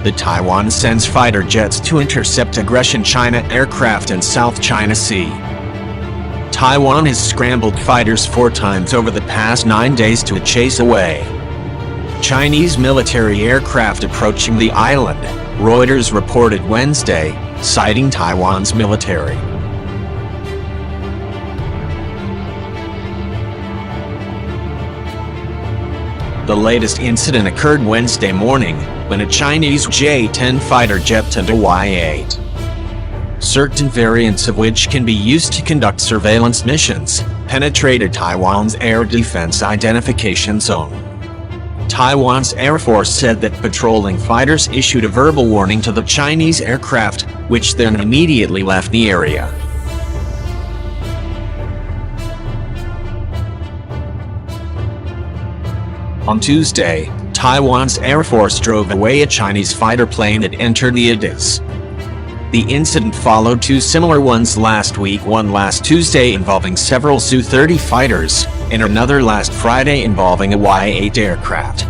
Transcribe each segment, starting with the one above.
the Taiwan sends fighter jets to intercept aggression China aircraft in South China Sea. Taiwan has scrambled fighters 4 times over the past 9 days to chase away Chinese military aircraft approaching the island, Reuters reported Wednesday, citing Taiwan's military. The latest incident occurred Wednesday morning, when a Chinese J-10 fighter jet and a Y-8, certain variants of which can be used to conduct surveillance missions, penetrated Taiwan's air defense identification zone. Taiwan's Air Force said that patrolling fighters issued a verbal warning to the Chinese aircraft, which then immediately left the area. On Tuesday, Taiwan's Air Force drove away a Chinese fighter plane that entered the ADIZ. The incident followed 2 similar ones last week, one last Tuesday involving several Su-30 fighters, and another last Friday involving a Y-8 aircraft.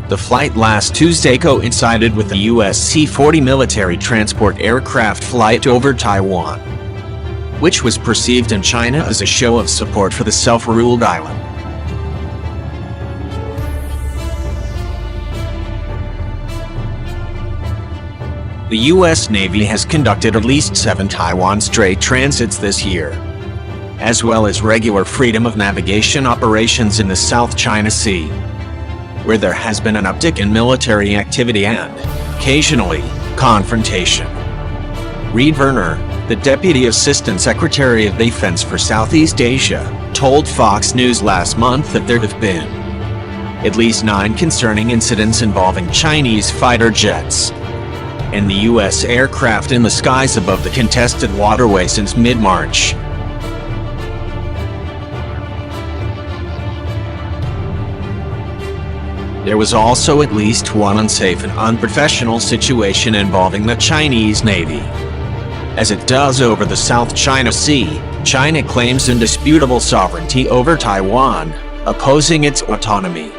The flight last Tuesday coincided with the U.S. C-40 military transport aircraft flight over Taiwan, which was perceived in China as a show of support for the self-ruled island. The U.S. Navy has conducted at least 7 Taiwan Strait transits this year, as well as regular freedom of navigation operations in the South China Sea, where there has been an uptick in military activity and, occasionally, confrontation. Reid Werner, the Deputy Assistant Secretary of Defense for Southeast Asia, told Fox News last month that there have been at least 9 concerning incidents involving Chinese fighter jets and the U.S. aircraft in the skies above the contested waterway since mid-March. There was also at least 1 unsafe and unprofessional situation involving the Chinese Navy. As it does over the South China Sea, China claims indisputable sovereignty over Taiwan, opposing its autonomy.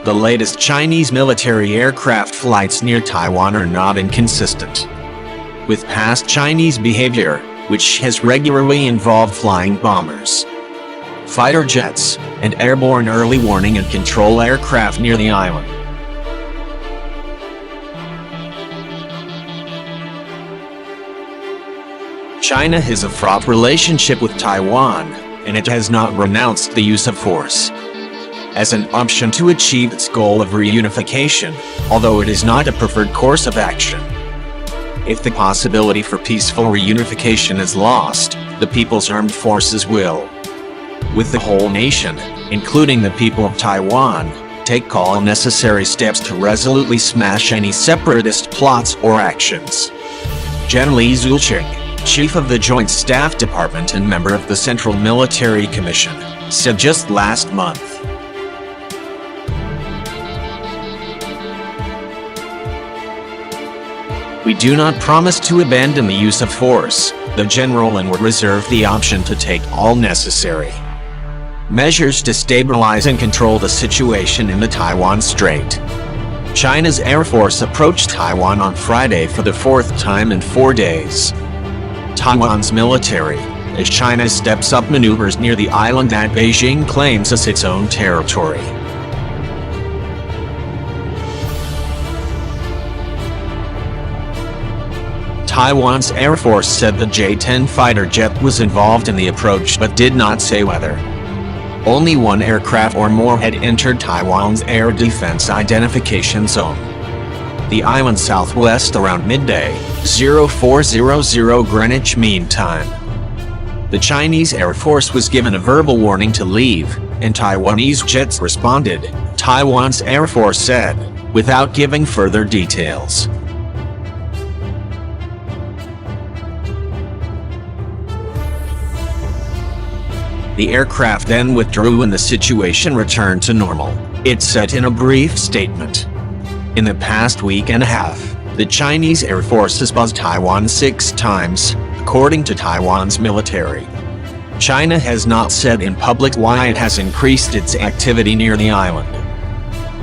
The latest Chinese military aircraft flights near Taiwan are not inconsistent with past Chinese behavior, which has regularly involved flying bombers, fighter jets, and airborne early warning and control aircraft near the island. China has a fraught relationship with Taiwan, and it has not renounced the use of force as an option to achieve its goal of reunification, although it is not a preferred course of action. If the possibility for peaceful reunification is lost, the People's Armed Forces will, with the whole nation, including the people of Taiwan, take all necessary steps to resolutely smash any separatist plots or actions. General Li Zuoqing, chief of the Joint Staff Department and member of the Central Military Commission, said just last month. We do not promise to abandon the use of force, the general, and will reserve the option to take all necessary measures to stabilize and control the situation in the Taiwan Strait. China's Air Force approached Taiwan on Friday for the 4th time in 4 days. Taiwan's military, as China steps up maneuvers near the island that Beijing claims as its own territory. Taiwan's Air Force said the J-10 fighter jet was involved in the approach but did not say whether. Only 1 aircraft or more had entered Taiwan's air defense identification zone. The island southwest around midday, 0400 Greenwich Mean Time. The Chinese Air Force was given a verbal warning to leave, and Taiwanese jets responded, Taiwan's Air Force said, without giving further details. The aircraft then withdrew and the situation returned to normal, it said in a brief statement. In the past week and a half, the Chinese Air Force has buzzed Taiwan 6 times, according to Taiwan's military. China has not said in public why it has increased its activity near the island.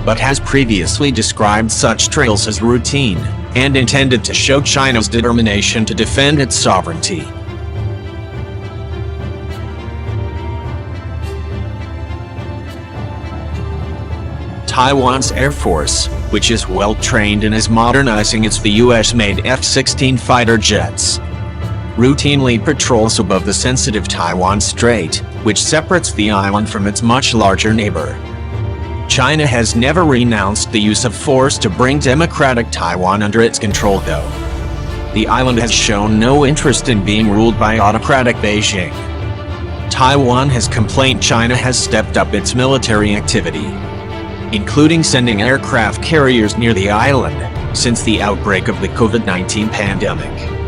but has previously described such trails as routine, and intended to show China's determination to defend its sovereignty. Taiwan's Air Force, which is well trained and is modernizing its US-made F-16 fighter jets, routinely patrols above the sensitive Taiwan Strait, which separates the island from its much larger neighbor. China has never renounced the use of force to bring democratic Taiwan under its control, though. The island has shown no interest in being ruled by autocratic Beijing. Taiwan has complained China has stepped up its military activity, including sending aircraft carriers near the island since the outbreak of the COVID-19 pandemic.